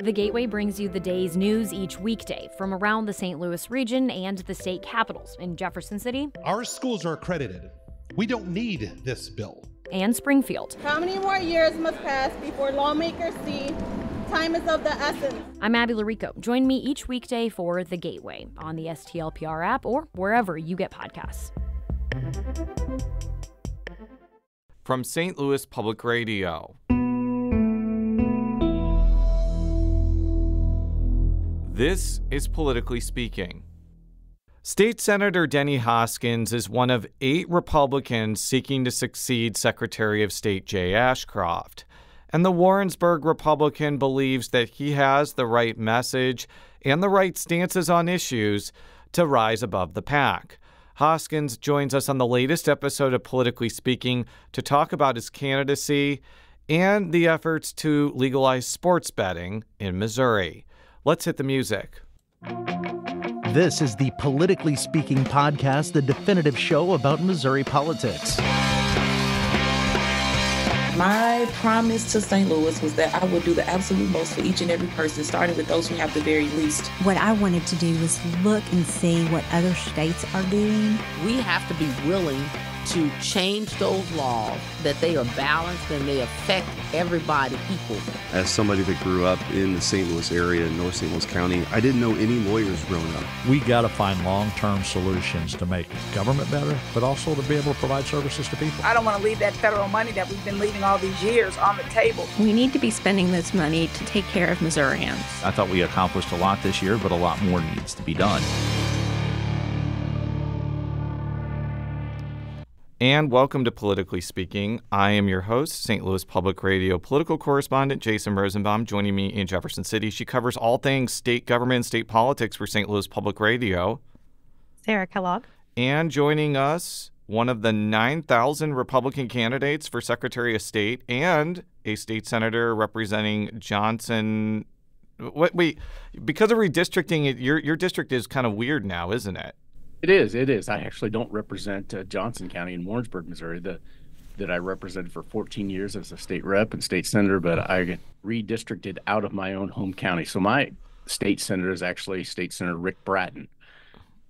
The Gateway brings you the day's news each weekday from around the St. Louis region and the state capitals in Jefferson City. Our schools are accredited. We don't need this bill. And Springfield. How many more years must pass before lawmakers see time is of the essence? I'm Abby Larico. Join me each weekday for The Gateway on the STLPR app or wherever you get podcasts. From St. Louis Public Radio. This is Politically Speaking. State Senator Denny Hoskins is one of 8 Republicans seeking to succeed Secretary of State Jay Ashcroft. And the Warrensburg Republican believes that he has the right message and the right stances on issues to rise above the pack. Hoskins joins us on the latest episode of Politically Speaking to talk about his candidacy and the efforts to legalize sports betting in Missouri. Let's hit the music. This is the Politically Speaking podcast, the definitive show about Missouri politics. My promise to St. Louis was that I would do the absolute most for each and every person, starting with those who have the very least. What I wanted to do was look and see what other states are doing. We have to be willing to change those laws, that they are balanced and they affect everybody equal. As somebody that grew up in the St. Louis area, in North St. Louis County, I didn't know any lawyers growing up. We got to find long-term solutions to make government better, but also to be able to provide services to people. I don't want to leave that federal money that we've been leaving all these years on the table. We need to be spending this money to take care of Missourians. I thought we accomplished a lot this year, but a lot more needs to be done. And welcome to Politically Speaking. I am your host, St. Louis Public Radio political correspondent Jason Rosenbaum. Joining me in Jefferson City, she covers all things state government and state politics for St. Louis Public Radio. Sarah Kellogg. And joining us, one of the 9,000 Republican candidates for Secretary of State and a state senator representing Johnson. Wait, because of redistricting, your district is kind of weird now, isn't it? It is. I actually don't represent Johnson County in Warrensburg, Missouri, that I represented for 14 years as a state rep and state senator, but I get redistricted out of my own home county. So my state senator is actually State Senator Rick Bratton,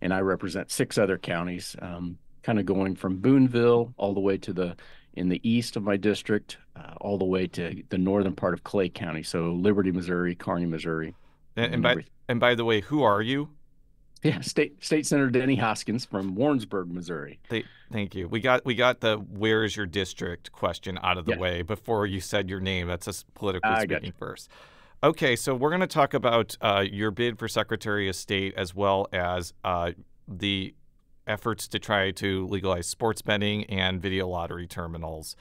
and I represent 6 other counties, kind of going from Boonville all the way to in the east of my district, all the way to the northern part of Clay County. So Liberty, Missouri, Kearney, Missouri. And by the way, who are you? Yeah, State Senator Denny Hoskins from Warrensburg, Missouri. Thank you. We got the "Where is your district?" question out of the way before you said your name. That's us politically speaking first. Okay, so we're going to talk about your bid for Secretary of State as well as the efforts to try to legalize sports betting and video lottery terminals.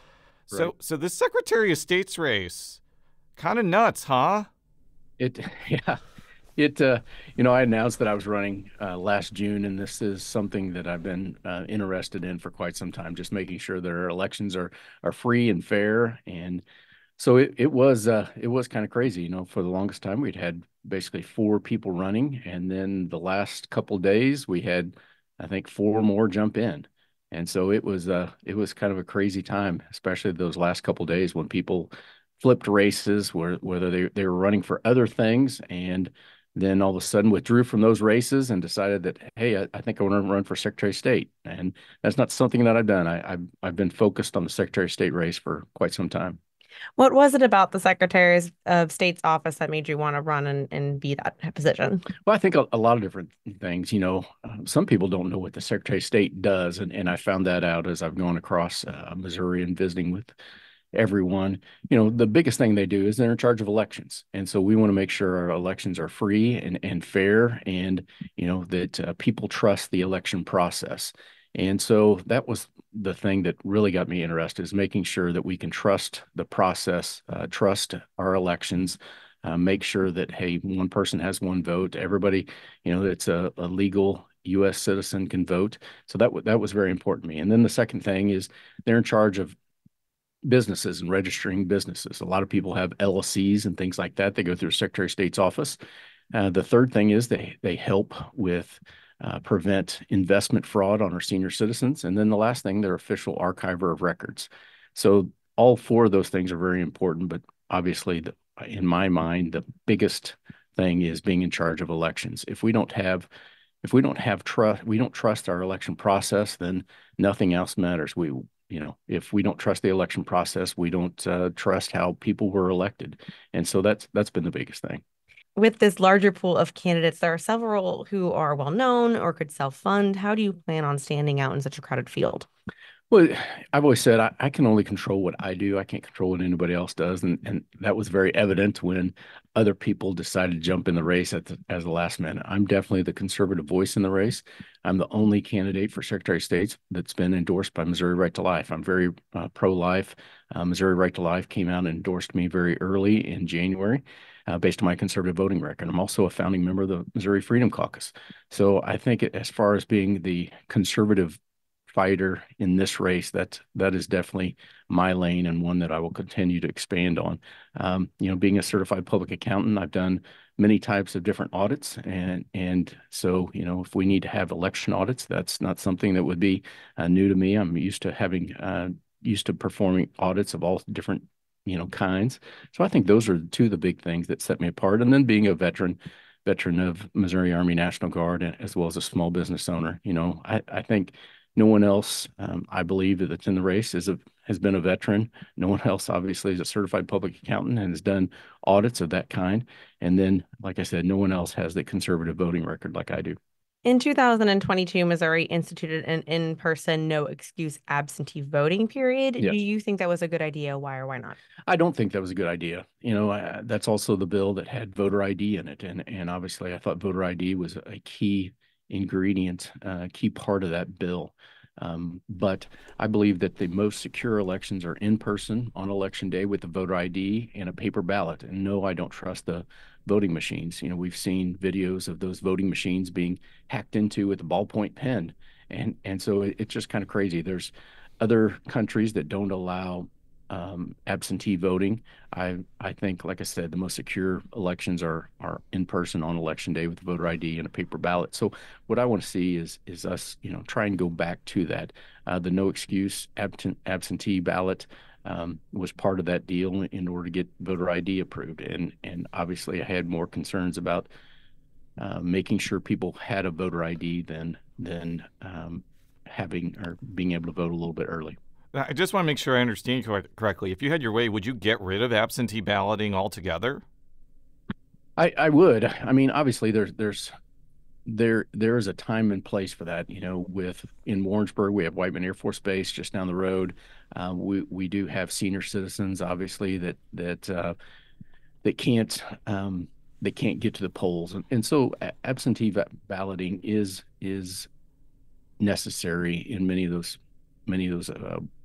Right. So this Secretary of State's race, kind of nuts, huh? I announced that I was running last June, and this is something that I've been interested in for quite some time, just making sure that our elections are free and fair. And so it was kind of crazy. For the longest time, we'd had basically 4 people running. And then the last couple of days, we had, I think, 4 more jump in. And so it was kind of a crazy time, especially those last couple of days when people flipped races, whether they were running for other things and then all of a sudden withdrew from those races and decided that, hey, I think I want to run for Secretary of State. And that's not something that I've done. I've been focused on the Secretary of State race for quite some time. What was it about the Secretary of State's office that made you want to run and be that position? Well, I think a lot of different things. Some people don't know what the Secretary of State does. And I found that out as I've gone across Missouri and visiting with everyone. The biggest thing they do is they're in charge of elections. And so we want to make sure our elections are free and fair and, that people trust the election process. And so that was the thing that really got me interested, is making sure that we can trust the process, trust our elections, make sure that, hey, one person has one vote. Everybody, that's a legal U.S. citizen can vote. So that was very important to me. And then the second thing is they're in charge of businesses and registering businesses. A lot of people have LLCs and things like that. They go through the Secretary of State's office. The third thing is they help with prevent investment fraud on our senior citizens. And then the last thing, they're official archiver of records. So all 4 of those things are very important, but obviously in my mind, the biggest thing is being in charge of elections. If we don't have trust, we don't trust our election process, then nothing else matters. If we don't trust the election process, we don't trust how people were elected. And so that's been the biggest thing. With this larger pool of candidates, there are several who are well known or could self-fund. How do you plan on standing out in such a crowded field? Well, I've always said I can only control what I do. I can't control what anybody else does. And that was very evident when other people decided to jump in the race as the last minute. I'm definitely the conservative voice in the race. I'm the only candidate for Secretary of State that's been endorsed by Missouri Right to Life. I'm very pro-life. Missouri Right to Life came out and endorsed me very early in January. Based on my conservative voting record. I'm also a founding member of the Missouri Freedom Caucus. So I think as far as being the conservative fighter in this race, that is definitely my lane and one that I will continue to expand on. Being a certified public accountant, I've done many types of different audits. And so, if we need to have election audits, that's not something that would be new to me. I'm used to performing audits of all different kinds. So I think those are two of the big things that set me apart. And then being a veteran of Missouri Army National Guard, as well as a small business owner, I think no one else, I believe, that's in the race has been a veteran. No one else, obviously, is a certified public accountant and has done audits of that kind. And then, like I said, no one else has the conservative voting record like I do. In 2022, Missouri instituted an in-person, no-excuse absentee voting period. Yes. Do you think that was a good idea? Why or why not? I don't think that was a good idea. That's also the bill that had voter ID in it. And obviously, I thought voter ID was a key ingredient, key part of that bill. But I believe that the most secure elections are in person on election day with the voter ID and a paper ballot. And no, I don't trust the voting machines. We've seen videos of those voting machines being hacked into with a ballpoint pen. And so it's just kind of crazy. There's other countries that don't allow absentee voting. I think, like I said, the most secure elections are in person on election day with voter ID and a paper ballot. So what I want to see is us, try and go back to that. The no excuse absentee ballot was part of that deal in order to get voter ID approved. And obviously I had more concerns about making sure people had a voter ID than having or being able to vote a little bit early. I just want to make sure I understand correctly. If you had your way, would you get rid of absentee balloting altogether? I would. I mean, obviously, there is a time and place for that. In Warrensburg, we have Whiteman Air Force Base just down the road. We do have senior citizens, obviously, that can't get to the polls, and so absentee balloting is necessary in many of those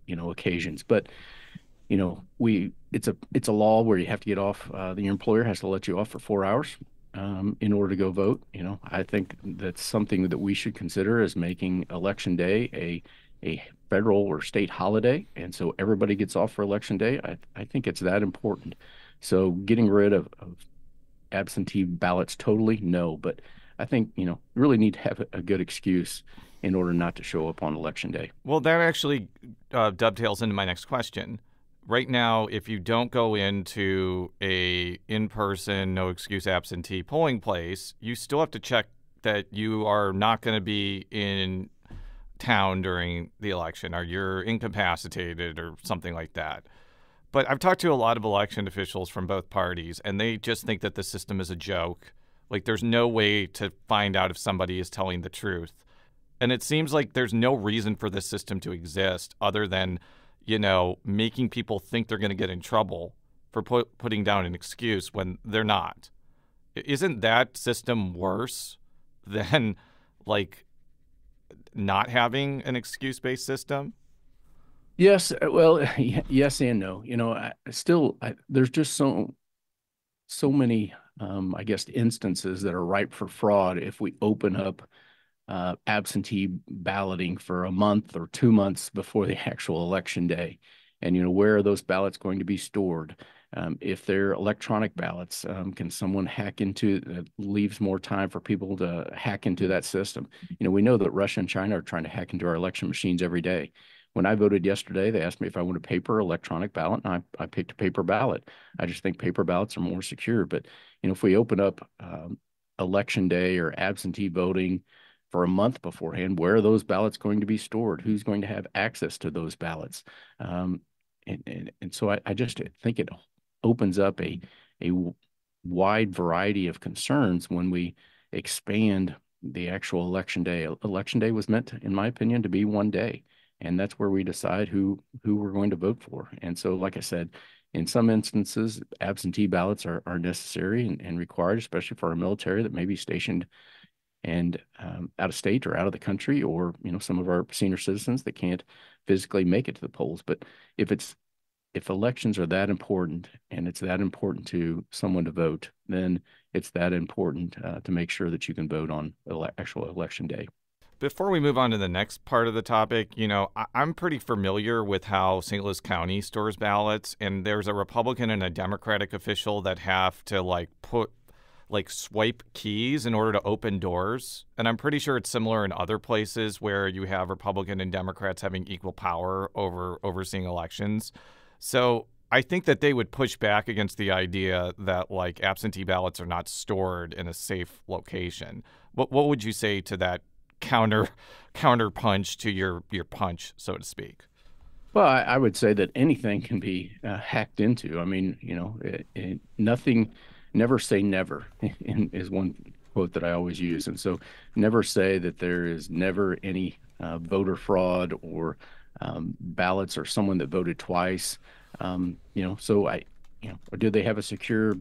occasions. But it's a law where you have to get off. Your employer has to let you off for 4 hours in order to go vote. I think that's something that we should consider as making Election Day a federal or state holiday, and so everybody gets off for Election Day. I think it's that important. So getting rid of absentee ballots totally, no. But I think you really need to have a good excuse in order not to show up on Election Day. Well, that actually dovetails into my next question. Right now, if you don't go into a in-person, no-excuse absentee polling place, you still have to check that you are not going to be in town during the election, or you're incapacitated or something like that. But I've talked to a lot of election officials from both parties, and they just think that the system is a joke. Like, there's no way to find out if somebody is telling the truth. And it seems like there's no reason for this system to exist other than, making people think they're going to get in trouble for putting down an excuse when they're not. Isn't that system worse than, not having an excuse-based system? Yes. Well, yes and no. There's just so many, instances that are ripe for fraud if we open up absentee balloting for a month or 2 months before the actual election day. And, where are those ballots going to be stored? If they're electronic ballots, can someone hack into that? Leaves more time for people to hack into that system. We know that Russia and China are trying to hack into our election machines every day. when I voted yesterday, they asked me if I wanted paper or electronic ballot, and I picked a paper ballot. I just think paper ballots are more secure. But, if we open up election day or absentee voting for a month beforehand, where are those ballots going to be stored? Who's going to have access to those ballots? And so I just think it opens up a wide variety of concerns when we expand the actual election day. Election day was meant, in my opinion, to be one day, and that's where we decide who we're going to vote for. And so, like I said, in some instances, absentee ballots are necessary and required, especially for our military that may be stationed and out of state or out of the country, or some of our senior citizens that can't physically make it to the polls. But if elections are that important, and it's that important to someone to vote, then it's that important to make sure that you can vote on actual election day. Before we move on to the next part of the topic, I'm pretty familiar with how St. Louis County stores ballots, and there's a Republican and a Democratic official that have to swipe keys in order to open doors. And I'm pretty sure it's similar in other places where you have Republican and Democrats having equal power over overseeing elections. So I think that they would push back against the idea that absentee ballots are not stored in a safe location. What would you say to that counter punch to your punch, so to speak? Well, I would say that anything can be hacked into. I mean, nothing. Never say never is one quote that I always use. And so never say that there is never any voter fraud or ballots or someone that voted twice. So do they have a secure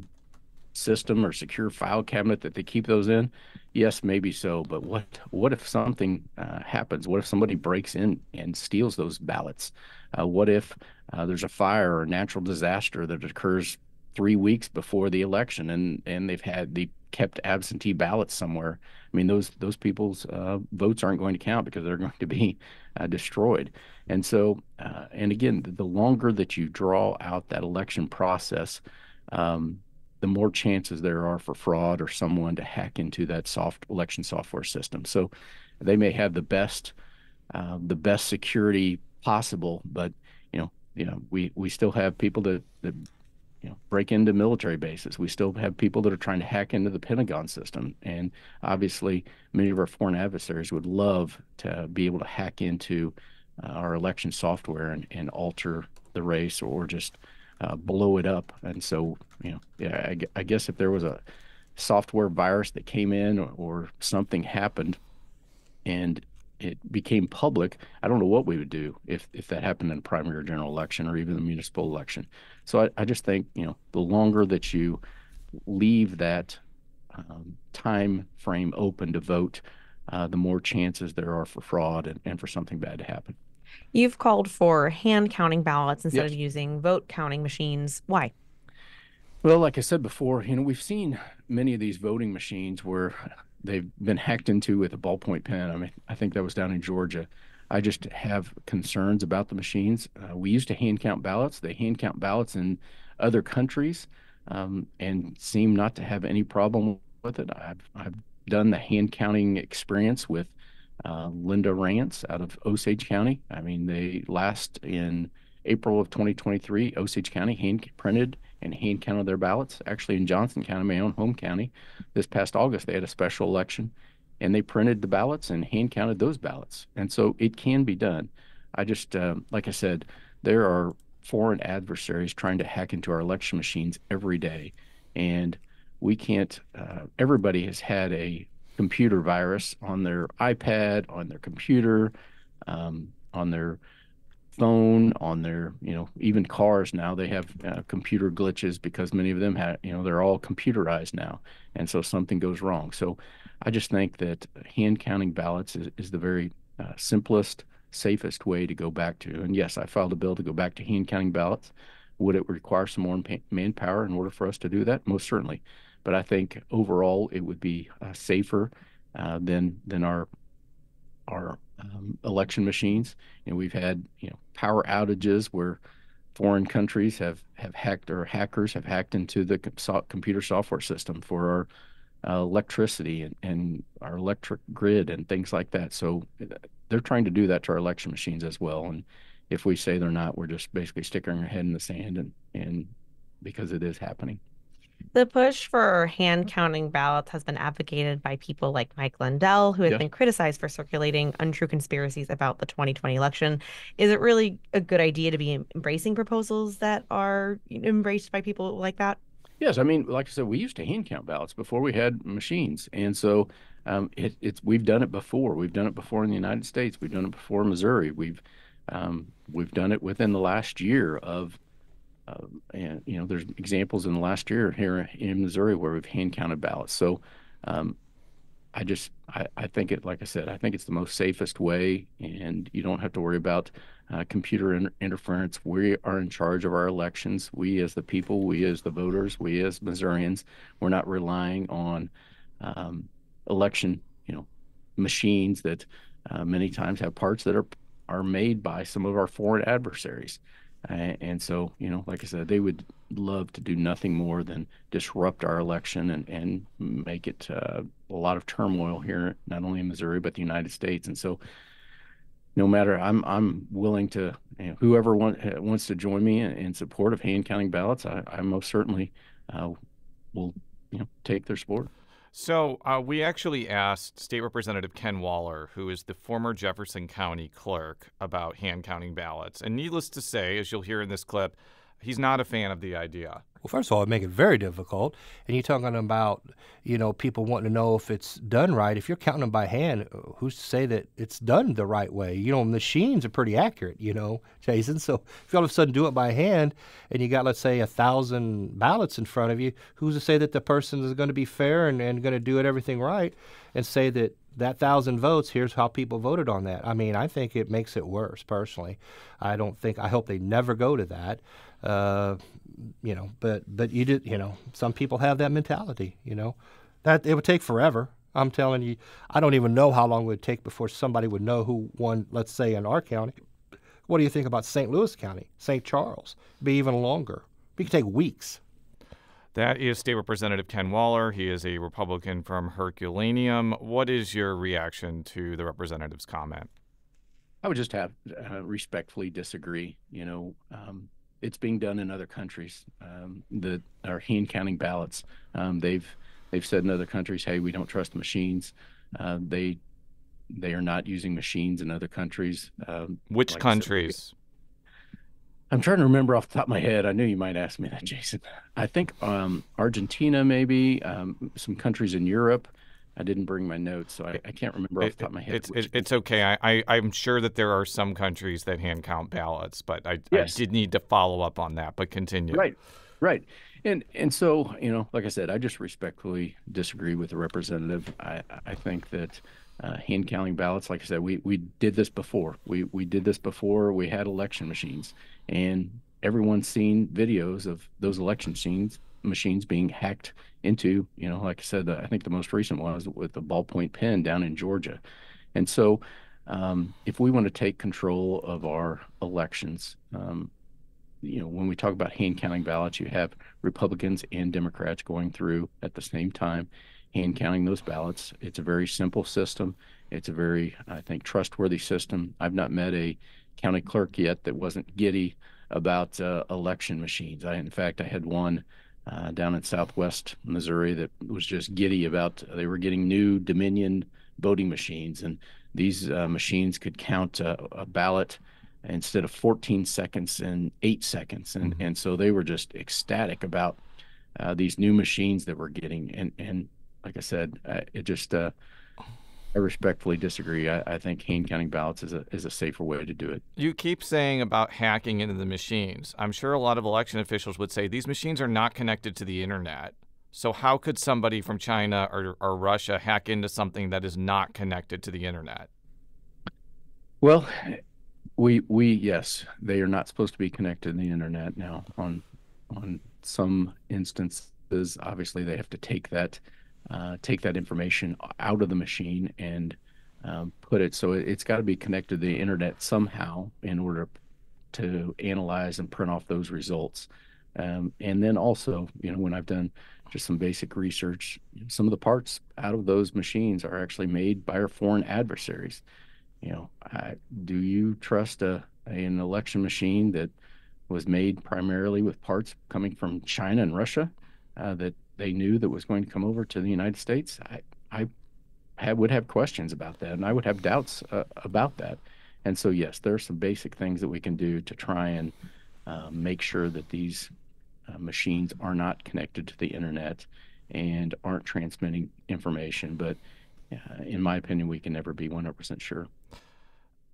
system or secure file cabinet that they keep those in? Yes, maybe so. But what if something happens? What if somebody breaks in and steals those ballots? What if there's a fire or a natural disaster that occurs 3 weeks before the election, and they kept absentee ballots somewhere? I mean, those people's votes aren't going to count because they're going to be destroyed. And so, and again, the longer that you draw out that election process, the more chances there are for fraud or someone to hack into that election software system. So they may have the best security possible, but we still have people that break into military bases. We still have people that are trying to hack into the Pentagon system. And obviously, many of our foreign adversaries would love to be able to hack into our election software and alter the race or just blow it up. And so, I guess if there was a software virus that came in or something happened and it became public, I don't know what we would do if that happened in a primary or general election or even a municipal election. So I just think, the longer that you leave that time frame open to vote, the more chances there are for fraud and for something bad to happen. You've called for hand counting ballots instead of using vote counting machines. Why? Well, like I said before, we've seen many of these voting machines where they've been hacked into with a ballpoint pen. I mean, I think that was down in Georgia. I just have concerns about the machines. We used to hand count ballots. They hand count ballots in other countries and seem not to have any problem with it. I've done the hand counting experience with Linda Rance out of Osage County. I mean, they last in April of 2023, Osage County hand printed and hand counted their ballots. Actually, in Johnson County, my own home county, this past August, they had a special election and they printed the ballots and hand counted those ballots. And so it can be done. I just, like I said, there are foreign adversaries trying to hack into our election machines every day. And we can't, everybody has had a computer virus on their iPad, on their computer, on their phone, on their, even cars now, they have computer glitches because many of them have, they're all computerized now. And so something goes wrong. So I just think that hand counting ballots is the very simplest, safest way to go back to. And yes, I filed a bill to go back to hand counting ballots. Would it require some more manpower in order for us to do that? Most certainly. But I think overall it would be safer than our election machines. We've had power outages where foreign countries have hacked, or hackers have hacked into the computer software system for electricity and our electric grid and things like that. So they're trying to do that to our election machines as well. And if we say they're not, we're just basically sticking our head in the sand and because it is happening. The push for hand counting ballots has been advocated by people like Mike Lindell, who has been criticized for circulating untrue conspiracies about the 2020 election. Is it really a good idea to be embracing proposals that are embraced by people like that? Yes, I mean, like I said, we used to hand count ballots before we had machines, and so we've done it before. We've done it before in the United States. We've done it before in Missouri. We've done it within the last year of. And there's examples in the last year here in Missouri where we've hand counted ballots. So I think it, like I said, I think it's the most safest way, and you don't have to worry about computer interference. We are in charge of our elections. We as the people, we as the voters, we as Missourians, we're not relying on election, machines that many times have parts that are made by some of our foreign adversaries. And so, like I said, they would love to do nothing more than disrupt our election and make it a lot of turmoil here, not only in Missouri, but the United States. And so no matter, I'm willing to, whoever wants to join me in support of hand counting ballots, I most certainly will, take their support. So we actually asked State Representative Ken Waller, who is the former Jefferson County clerk, about hand counting ballots. And needless to say, as you'll hear in this clip, he's not a fan of the idea. Well, first of all, it make it very difficult. And you're talking about, people wanting to know if it's done right. If you're counting them by hand, who's to say that it's done the right way? Machines are pretty accurate, Jason. So if you all of a sudden do it by hand and you got, let's say, 1,000 ballots in front of you, who's to say that the person is going to be fair and going to do everything right and say that 1,000 votes, here's how people voted on that? I mean, I think it makes it worse, personally. I hope they never go to that. But you did, some people have that mentality, that it would take forever. I'm telling you, I don't even know how long it would take before somebody would know who won, let's say, in our county. What do you think about St. Louis County, St. Charles? It'd be even longer. It could take weeks. That is State Representative Ken Waller. He is a Republican from Herculaneum. What is your reaction to the representative's comment? I would just have respectfully disagree. It's being done in other countries. Our hand counting ballots. They've said in other countries, hey, we don't trust the machines. They are not using machines in other countries. Which countries? I'm trying to remember off the top of my head. I knew you might ask me that, Jason. I think Argentina, maybe some countries in Europe. I didn't bring my notes, so I can't remember off the top of my head. It's okay. I'm sure that there are some countries that hand count ballots, but I did need to follow up on that. But continue. Right. And so, like I said, I just respectfully disagree with the representative. I think that hand counting ballots, like I said, we did this before. We did this before we had election machines, and everyone's seen videos of those election machines being hacked into, like I said, I think the most recent one was with the ballpoint pen down in Georgia. And so if we want to take control of our elections, when we talk about hand counting ballots, you have Republicans and Democrats going through at the same time, hand counting those ballots. It's a very simple system. It's a very, I think, trustworthy system. I've not met a county clerk yet that wasn't giddy about election machines. In fact, I had one down in Southwest Missouri that was just giddy about they were getting new Dominion voting machines, and these machines could count a ballot instead of 14 seconds in 8 seconds, and so they were just ecstatic about these new machines that we're getting. And like I said, I respectfully disagree. I think hand counting ballots is a safer way to do it. You keep saying about hacking into the machines. I'm sure a lot of election officials would say these machines are not connected to the internet. So how could somebody from China or Russia hack into something that is not connected to the internet? Well, yes, they are not supposed to be connected to the internet now. On some instances, obviously they have to take that information out of the machine and put it, so it's got to be connected to the internet somehow in order to analyze and print off those results. And then also, when I've done just some basic research, some of the parts out of those machines are actually made by our foreign adversaries. Do you trust an election machine that was made primarily with parts coming from China and Russia that they knew that was going to come over to the United States? I would have questions about that, and I would have doubts about that. And so, yes, there are some basic things that we can do to try and make sure that these machines are not connected to the internet and aren't transmitting information. But in my opinion, we can never be 100% sure.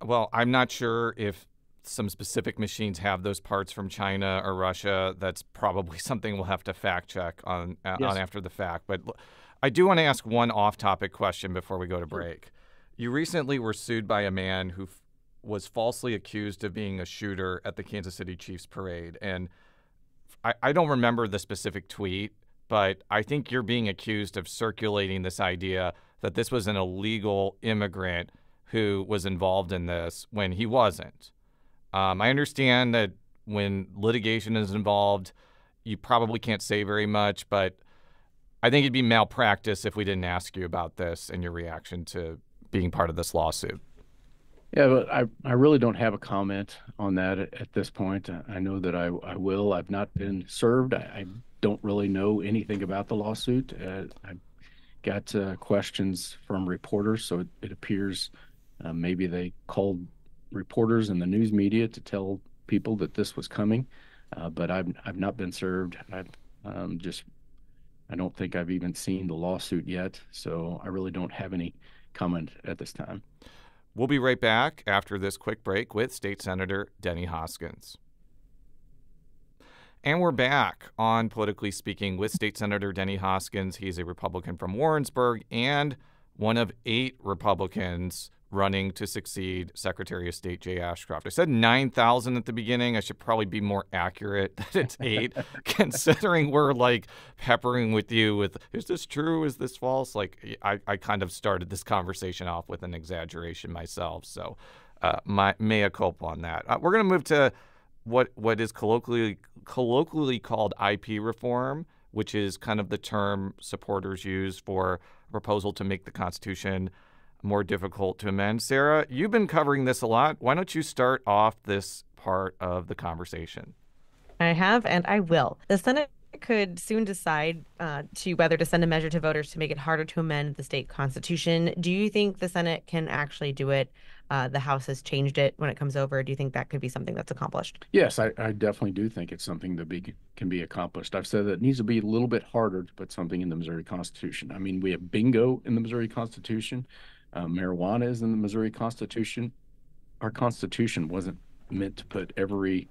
Well, I'm not sure if some specific machines have those parts from China or Russia. That's probably something we'll have to fact check on after the fact. But I do want to ask one off-topic question before we go to break. You recently were sued by a man who was falsely accused of being a shooter at the Kansas City Chiefs parade. And I don't remember the specific tweet, but I think you're being accused of circulating this idea that this was an illegal immigrant who was involved in this when he wasn't. I understand that when litigation is involved, you probably can't say very much, but I think it'd be malpractice if we didn't ask you about this and your reaction to being part of this lawsuit. Yeah, but I really don't have a comment on that at this point. I know that I will. I've not been served. I don't really know anything about the lawsuit. I've got questions from reporters, so it appears maybe they called reporters in the news media to tell people that this was coming, but I've not been served. I don't think I've even seen the lawsuit yet, so I really don't have any comment at this time. We'll be right back after this quick break with State Senator Denny Hoskins. And we're back on Politically Speaking with State Senator Denny Hoskins. He's a Republican from Warrensburg and one of 8 Republicans running to succeed Secretary of State Jay Ashcroft. I said 9,000 at the beginning. I should probably be more accurate that it's 8, considering we're like peppering with you with, is this true? Is this false? Like I kind of started this conversation off with an exaggeration myself. So my mea culpa on that. We're going to move to what is colloquially called IP reform, which is kind of the term supporters use for a proposal to make the Constitution more difficult to amend. Sarah, you've been covering this a lot. Why don't you start off this part of the conversation? I have, and I will. The Senate could soon decide to whether to send a measure to voters to make it harder to amend the state constitution. Do you think the Senate can actually do it? The House has changed it when it comes over. Do you think that could be something that's accomplished? Yes, I definitely do think it's something that can be accomplished. I've said that it needs to be a little bit harder to put something in the Missouri Constitution. I mean, we have bingo in the Missouri Constitution. Marijuana is in the Missouri Constitution. Our Constitution wasn't meant to put every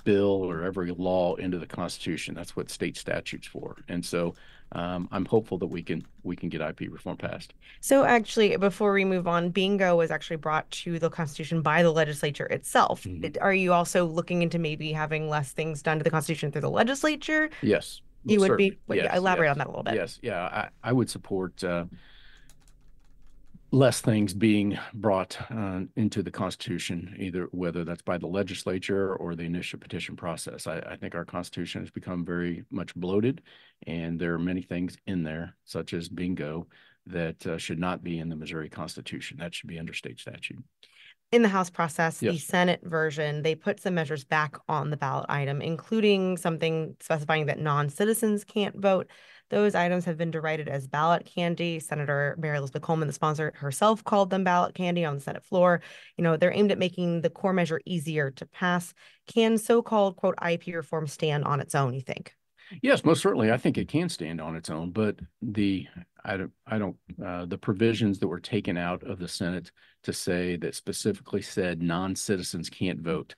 bill or every law into the Constitution. That's what state statute's for. And so I'm hopeful that we can get IP reform passed. So actually, before we move on, bingo was actually brought to the Constitution by the legislature itself. Mm-hmm. Are you also looking into maybe having less things done to the Constitution through the legislature? Yes. You would certainly. be? Yes, elaborate yes, on that a little bit. Yes. Yeah. I would support less things being brought into the Constitution, either whether that's by the legislature or the initial petition process. I think our Constitution has become very much bloated, and there are many things in there, such as bingo, that should not be in the Missouri Constitution. That should be under state statute. In the House process, yes. The Senate version, they put some measures back on the ballot item, including something specifying that non-citizens can't vote. Those items have been derided as ballot candy. Senator Mary Elizabeth Coleman, the sponsor, herself called them ballot candy on the Senate floor. You know, they're aimed at making the core measure easier to pass. Can so-called, quote, IP reform stand on its own, you think? Yes, most certainly. I think it can stand on its own, but the provisions that were taken out of the Senate to say that specifically said non-citizens can't vote.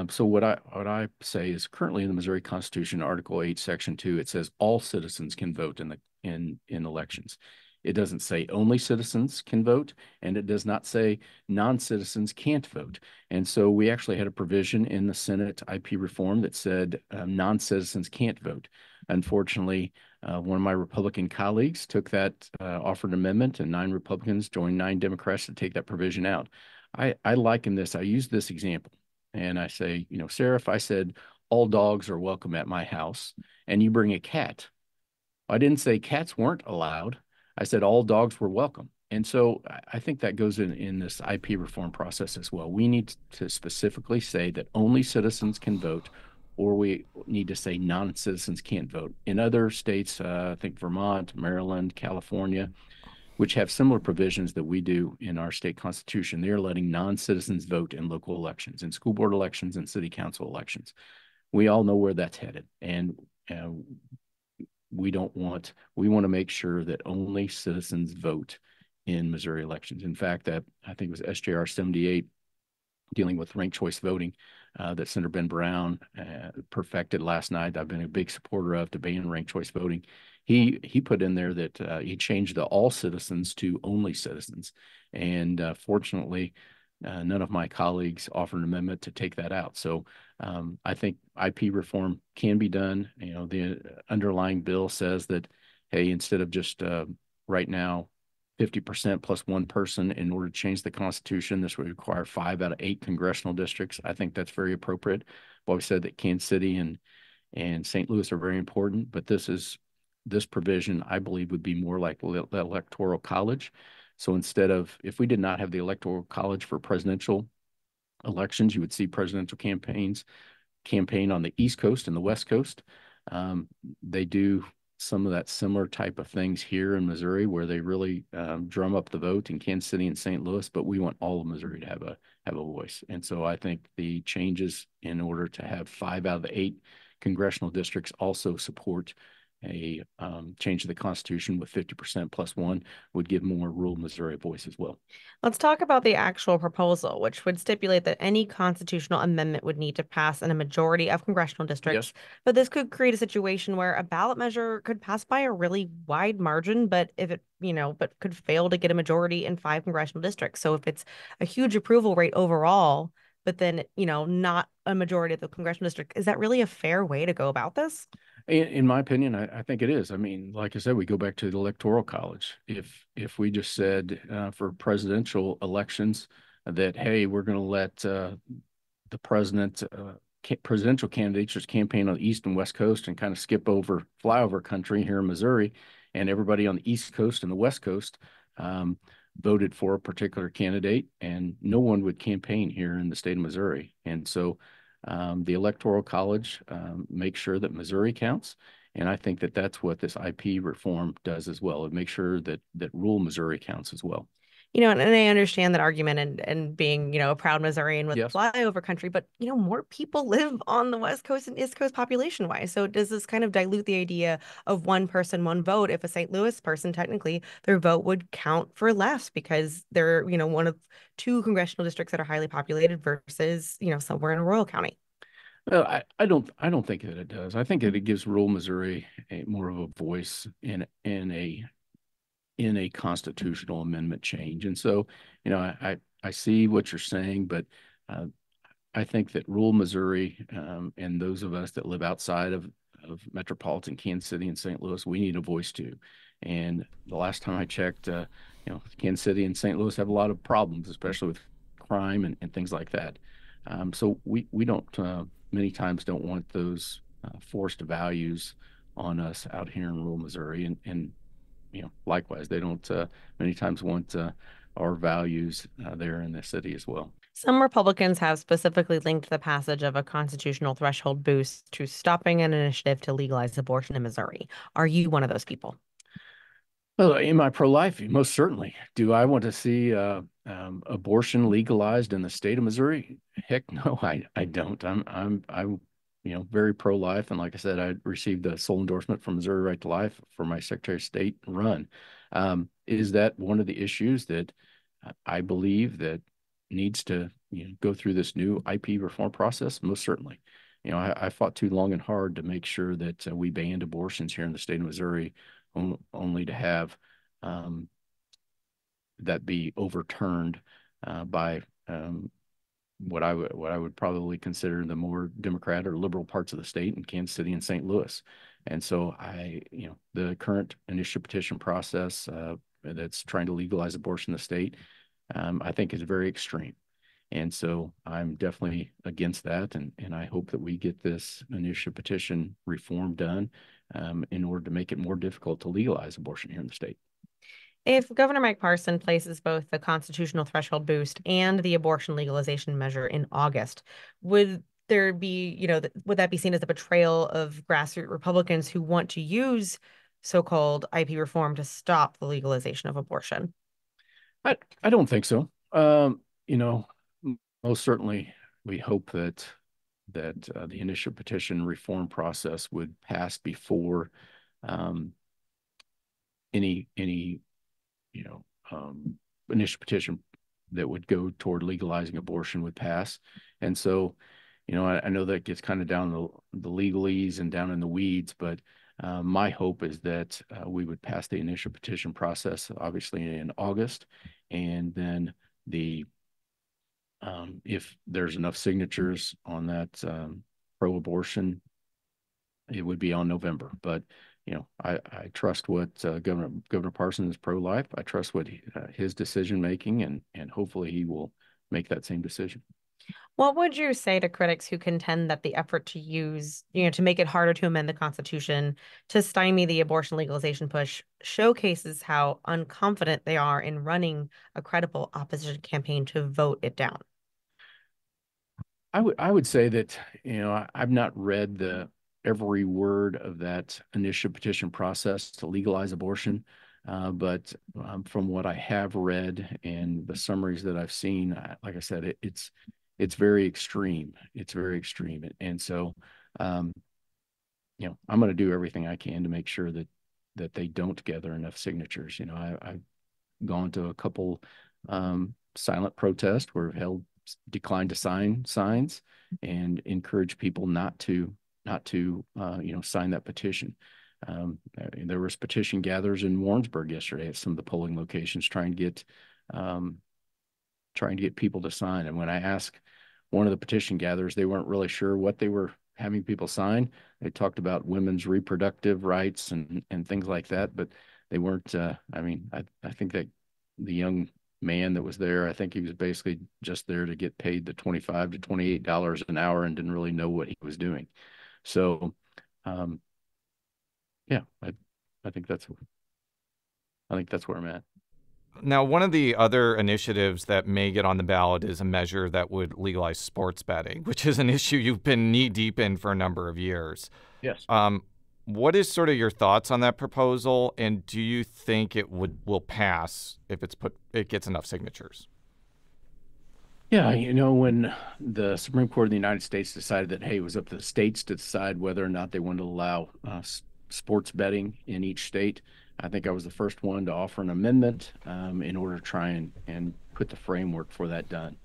So what I say is currently in the Missouri Constitution, Article 8, Section 2, it says all citizens can vote in elections. It doesn't say only citizens can vote, and it does not say non-citizens can't vote. And so we actually had a provision in the Senate IP reform that said non-citizens can't vote. Unfortunately, one of my Republican colleagues took that offered amendment, and 9 Republicans joined 9 Democrats to take that provision out. I liken this. I use this example, and I say, Sarah, if I said all dogs are welcome at my house, and you bring a cat. I didn't say cats weren't allowed. I said all dogs were welcome. And so I think that goes in this IP reform process as well. We need to specifically say that only citizens can vote, or we need to say non-citizens can't vote. In other states, I think Vermont, Maryland, California, which have similar provisions that we do in our state constitution, they're letting non-citizens vote in local elections, in school board elections, and city council elections. We all know where that's headed. And we want to make sure that only citizens vote in Missouri elections. In fact, that I think it was SJR 78 dealing with ranked choice voting that Senator Ben Brown perfected last night. I've been a big supporter of to ban ranked choice voting. He put in there that he changed the all citizens to only citizens. And fortunately, none of my colleagues offered an amendment to take that out. So I think IP reform can be done. You know, the underlying bill says that, hey, instead of just right now 50% plus one person in order to change the Constitution, this would require 5 out of 8 congressional districts. I think that's very appropriate. Well, we said that Kansas City and St. Louis are very important, but this provision, I believe, would be more like the Electoral College. So instead of, if we did not have the Electoral College for presidential elections, you would see presidential campaign on the East Coast and the West Coast. They do some of that similar type of things here in Missouri, where they really drum up the vote in Kansas City and St. Louis, but we want all of Missouri to have a voice. And so I think the changes in order to have 5 out of the 8 congressional districts also support a change to the Constitution with 50% plus one would give more rural Missouri a voice as well. Let's talk about the actual proposal, which would stipulate that any constitutional amendment would need to pass in a majority of congressional districts. Yes. But this could create a situation where a ballot measure could pass by a really wide margin, but if it, but could fail to get a majority in 5 congressional districts. So if it's a huge approval rate overall, but then, not a majority of the congressional district, is that really a fair way to go about this? In my opinion, I think it is. I mean, like I said, we go back to the Electoral College. If we just said for presidential elections that, hey, we're going to let the presidential candidates just campaign on the East and West Coast and kind of skip over flyover country here in Missouri, and everybody on the East Coast and the West Coast voted for a particular candidate, and no one would campaign here in the state of Missouri. And so the Electoral College makes sure that Missouri counts. And I think that that's what this IP reform does as well. It makes sure that rural Missouri counts as well. And I understand that argument and being, a proud Missourian with Yes. flyover country, but, more people live on the West Coast and East Coast population wise. So does this kind of dilute the idea of one person, one vote? If a St. Louis person, technically, their vote would count for less because they're, one of 2 congressional districts that are highly populated versus, somewhere in a rural county. Well, I don't think that it does. I think that it gives rural Missouri more of a voice in a constitutional amendment change. And so, I see what you're saying, but I think that rural Missouri and those of us that live outside of metropolitan Kansas City and St. Louis, we need a voice too. And the last time I checked, Kansas City and St. Louis have a lot of problems, especially with crime and things like that. So we don't many times don't want those forced values on us out here in rural Missouri, and likewise, they don't many times want our values there in the city as well. Some Republicans have specifically linked the passage of a constitutional threshold boost to stopping an initiative to legalize abortion in Missouri. Are you one of those people? Well, am I pro-life? Most certainly. Do I want to see abortion legalized in the state of Missouri? Heck no, I don't. I'm very pro-life, and like I said, I received a sole endorsement from Missouri Right to Life for my Secretary of State run. Is that one of the issues that I believe that needs to go through this new IP reform process? Most certainly. I fought too long and hard to make sure that we banned abortions here in the state of Missouri, only to have that be overturned by what I would probably consider the more Democrat or liberal parts of the state in Kansas City and St. Louis. And so the current initiative petition process that's trying to legalize abortion in the state, I think is very extreme. And so I'm definitely against that. And I hope that we get this initiative petition reform done in order to make it more difficult to legalize abortion here in the state. If Governor Mike Parson places both the constitutional threshold boost and the abortion legalization measure in August, would there be, would that be seen as a betrayal of grassroots Republicans who want to use so-called IP reform to stop the legalization of abortion? I don't think so. Most certainly we hope that the initial petition reform process would pass before any initial petition that would go toward legalizing abortion would pass. And so, I know that gets kind of down the legalese and down in the weeds, but my hope is that we would pass the initial petition process, obviously in August, and then if there's enough signatures on that pro-abortion, it would be on November. But I trust what Governor Parson is pro-life. I trust what his decision making, and hopefully he will make that same decision. What would you say to critics who contend that the effort to use, to make it harder to amend the Constitution to stymie the abortion legalization push showcases how unconfident they are in running a credible opposition campaign to vote it down? I would say that, I've not read every word of that initial petition process to legalize abortion. But from what I have read and the summaries that I've seen, like I said, it's very extreme. It's very extreme. And so, I'm going to do everything I can to make sure that they don't gather enough signatures. I've gone to a couple silent protests where declined to sign signs and encourage people not to sign that petition. There was petition gatherers in Warrensburg yesterday at some of the polling locations trying to get people to sign. And when I asked one of the petition gatherers, they weren't really sure what they were having people sign. They talked about women's reproductive rights and things like that, but they weren't. I think that the young man that was there, I think he was basically just there to get paid the $25 to $28 an hour and didn't really know what he was doing. So, yeah, I think that's where I'm at. Now, one of the other initiatives that may get on the ballot is a measure that would legalize sports betting, which is an issue you've been knee deep in for a number of years. Yes. What is sort of your thoughts on that proposal, and do you think it will pass if it gets enough signatures? Yeah, when the Supreme Court of the United States decided that, hey, it was up to the states to decide whether or not they wanted to allow sports betting in each state, I think I was the first one to offer an amendment in order to try and put the framework for that done.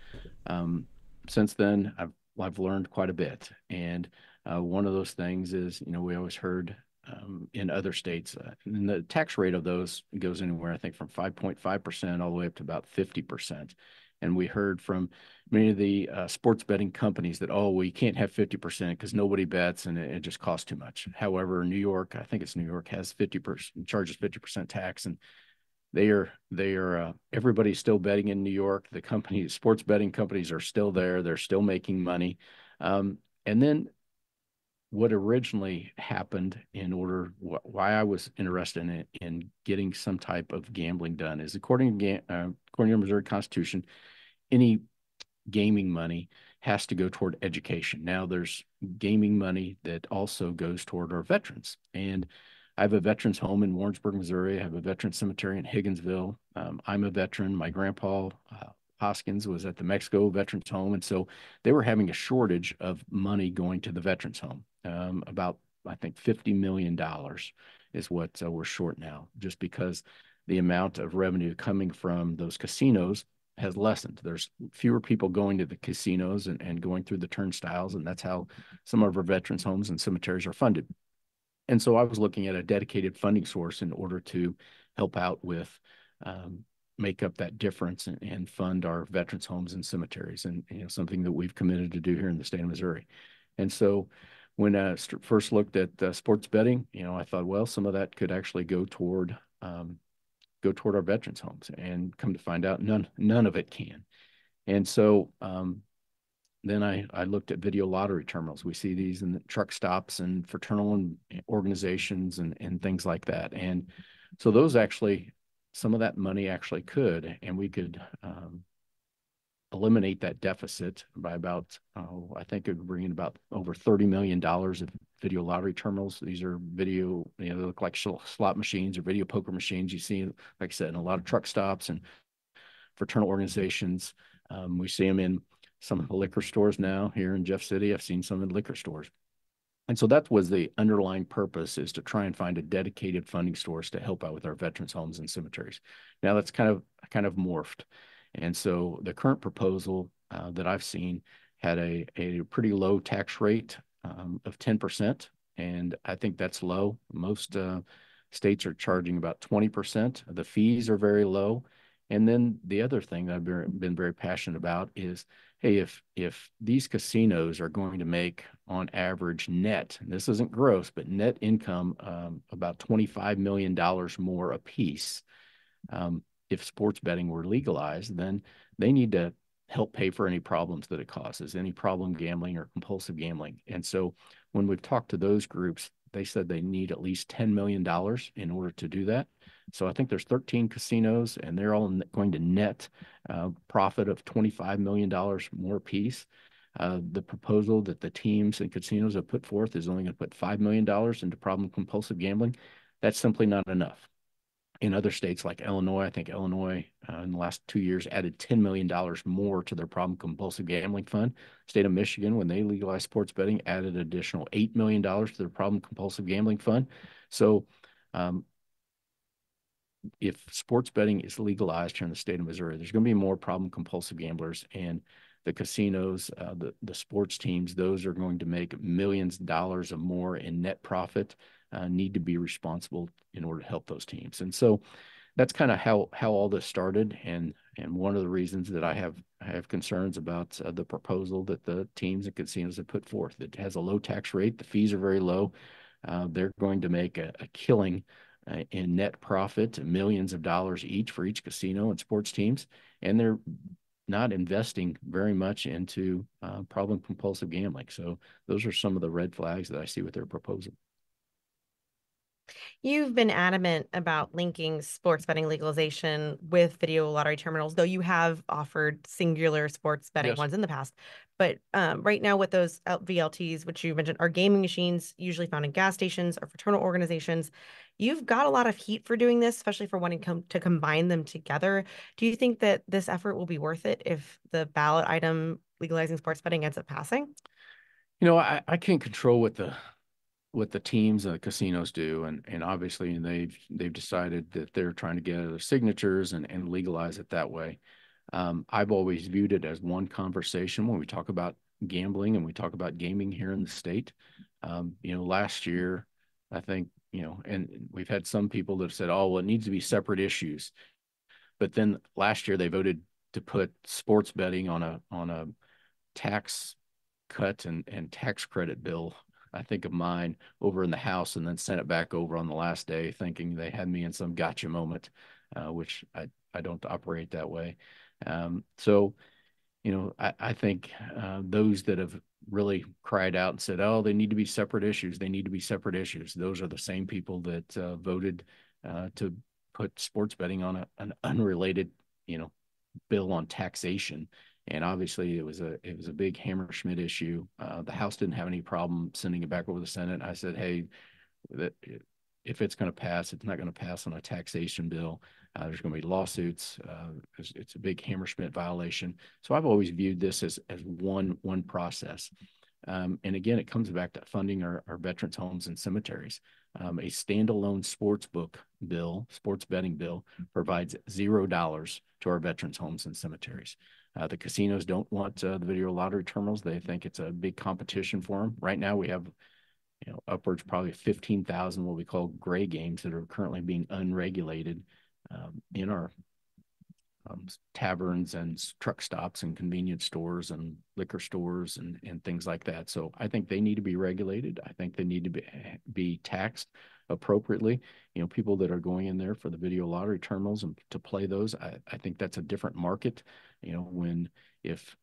Since then, I've learned quite a bit, and one of those things is, we always heard in other states, and the tax rate of those goes anywhere, I think, from 5.5% all the way up to about 50%. And we heard from many of the sports betting companies that, we can't have 50% because nobody bets and it just costs too much. However, New York, I think it's New York, has 50%, charges 50% tax, and they are everybody's still betting in New York. The sports betting companies are still there. They're still making money. And then what originally happened why I was interested in getting some type of gambling done is according to the Missouri Constitution, any gaming money has to go toward education. Now there's gaming money that also goes toward our veterans. And I have a veterans home in Warrensburg, Missouri. I have a veterans cemetery in Higginsville. I'm a veteran. My grandpa, Hoskins, was at the Mexico Veterans Home. And so they were having a shortage of money going to the veterans home. About, I think, $50 million is what we're short now, just because the amount of revenue coming from those casinos has lessened. There's fewer people going to the casinos and going through the turnstiles, and that's how some of our veterans homes and cemeteries are funded. And so I was looking at a dedicated funding source in order to help out with make up that difference and fund our veterans homes and cemeteries, and something that we've committed to do here in the state of Missouri. And so when I first looked at sports betting, I thought, well, some of that could actually go toward our veterans homes, and come to find out none of it can. And so then I looked at video lottery terminals. We see these in the truck stops and fraternal organizations and things like that. And so those actually, some of that money actually could, and we could eliminate that deficit by about, I think it would bring in about over $30 million of video lottery terminals. These are video, they look like slot machines or video poker machines. You see, like I said, in a lot of truck stops and fraternal organizations. We see them in some of the liquor stores now here in Jeff City. I've seen some in liquor stores. And so that was the underlying purpose, is to try and find a dedicated funding source to help out with our veterans' homes and cemeteries. Now that's kind of morphed. And so the current proposal that I've seen had a pretty low tax rate of 10%. And I think that's low. Most states are charging about 20%. The fees are very low. And then the other thing that I've been very passionate about is, hey, if these casinos are going to make on average net, and this isn't gross, but net income about $25 million more a piece, if sports betting were legalized, then they need to help pay for any problems that it causes, any problem gambling or compulsive gambling. And so when we've talked to those groups, they said they need at least $10 million in order to do that. So I think there's 13 casinos, and they're all going to net profit of $25 million more a piece. The proposal that the teams and casinos have put forth is only going to put $5 million into problem compulsive gambling. That's simply not enough. In other states like Illinois, I think Illinois in the last 2 years added $10 million more to their problem compulsive gambling fund. State of Michigan, when they legalized sports betting, added an additional $8 million to their problem compulsive gambling fund. So if sports betting is legalized here in the state of Missouri, there's going to be more problem compulsive gamblers, and the casinos, the sports teams, those are going to make millions of dollars or more in net profit, need to be responsible in order to help those teams. And so that's kind of how all this started. And one of the reasons that I have concerns about the proposal that the teams and casinos have put forth. It has a low tax rate. The fees are very low. They're going to make a killing in net profit, millions of dollars each for each casino and sports teams. And they're not investing very much into problem compulsive gambling. So those are some of the red flags that I see with their proposal. You've been adamant about linking sports betting legalization with video lottery terminals, though you have offered singular sports betting ones in the past. But right now with those VLTs, which you mentioned, are gaming machines usually found in gas stations or fraternal organizations. You've got a lot of heat for doing this, especially for wanting to combine them together. Do you think that this effort will be worth it if the ballot item legalizing sports betting ends up passing? You know, I can't control what the teams and the casinos do, and obviously they've decided that they're trying to get their signatures and legalize it that way. I've always viewed it as one conversation when we talk about gambling and we talk about gaming here in the state. Last year, I think, and we've had some people that have said, oh, well, it needs to be separate issues. But then last year they voted to put sports betting on a tax cut and tax credit bill, I think of mine, over in the House, and then sent it back over on the last day, thinking they had me in some gotcha moment, which I don't operate that way. So I think those that have really cried out and said, oh, they need to be separate issues. They need to be separate issues. Those are the same people that voted to put sports betting on an unrelated, bill on taxation. And obviously it was a big Hammerschmidt issue. The House didn't have any problem sending it back over the Senate. I said, hey, if it's going to pass, it's not going to pass on a taxation bill. There's going to be lawsuits. It's a big Hammerschmidt violation. So I've always viewed this as one process. And again, it comes back to funding our veterans' homes and cemeteries. A standalone sports betting bill provides $0 to our veterans' homes and cemeteries. The casinos don't want the video lottery terminals. They think it's a big competition for them. Right now we have upwards probably 15,000 what we call gray games that are currently being unregulated in our taverns and truck stops and convenience stores and liquor stores and things like that. So I think they need to be regulated. I think they need to be taxed appropriately. People that are going in there for the video lottery terminals and to play those, I think that's a different market. If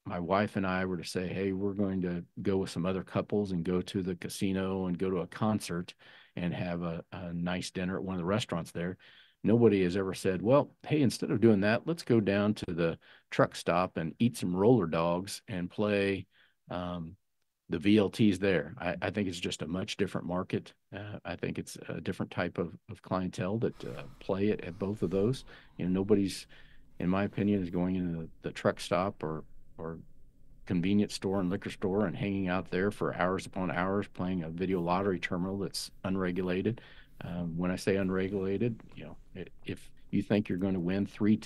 my wife and I were to say, hey, we're going to go with some other couples and go to the casino and go to a concert and have a nice dinner at one of the restaurants there, nobody has ever said, well, hey, instead of doing that, let's go down to the truck stop and eat some roller dogs and play the VLTs there. I think it's just a much different market. I think it's a different type of clientele that play it at both of those. Nobody's, in my opinion, is going into the truck stop or convenience store and liquor store and hanging out there for hours upon hours playing a video lottery terminal that's unregulated. When I say unregulated, if you think you're going to win three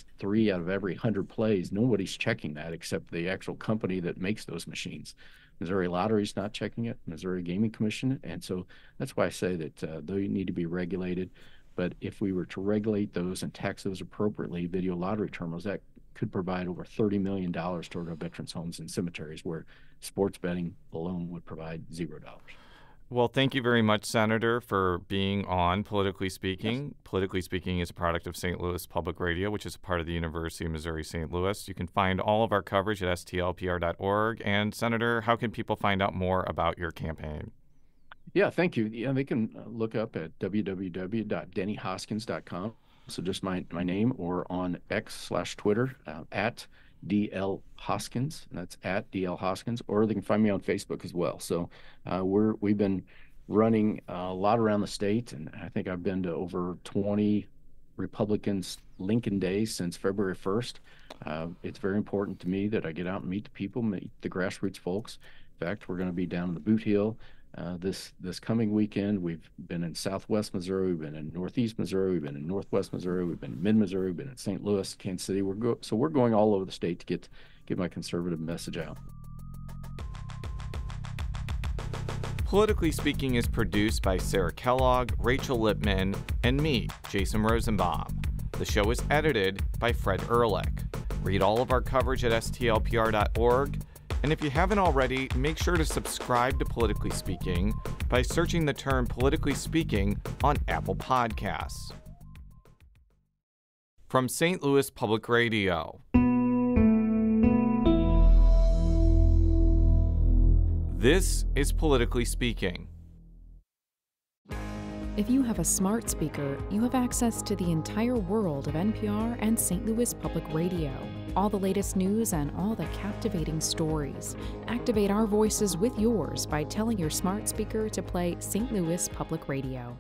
out of every 100 plays, nobody's checking that except the actual company that makes those machines. Missouri Lottery's not checking it, Missouri Gaming Commission, and so that's why I say that they need to be regulated. But if we were to regulate those and tax those appropriately, video lottery terminals, that could provide over $30 million toward our veterans' homes and cemeteries, where sports betting alone would provide $0. Well, thank you very much, Senator, for being on Politically Speaking. Yes. Politically Speaking is a product of St. Louis Public Radio, which is a part of the University of Missouri-St. Louis. You can find all of our coverage at stlpr.org. And, Senator, how can people find out more about your campaign? Yeah, thank you. Yeah, they can look up at www.dennyhoskins.com. So just my name, or on X/Twitter at DL Hoskins. That's at DL Hoskins, or they can find me on Facebook as well. So we've been running a lot around the state, and I think I've been to over 20 Republicans Lincoln Days since February 1st. It's very important to me that I get out and meet the people, meet the grassroots folks. In fact, we're going to be down in the Boot Heel this coming weekend. We've been in Southwest Missouri, we've been in Northeast Missouri, we've been in Northwest Missouri, we've been in Mid-Missouri, we've been in St. Louis, Kansas City. So we're going all over the state to get my conservative message out. Politically Speaking is produced by Sarah Kellogg, Rachel Lippman, and me, Jason Rosenbaum. The show is edited by Fred Ehrlich. Read all of our coverage at stlpr.org. And if you haven't already, make sure to subscribe to Politically Speaking by searching the term Politically Speaking on Apple Podcasts. From St. Louis Public Radio. This is Politically Speaking. If you have a smart speaker, you have access to the entire world of NPR and St. Louis Public Radio. All the latest news and all the captivating stories. Activate our voices with yours by telling your smart speaker to play St. Louis Public Radio.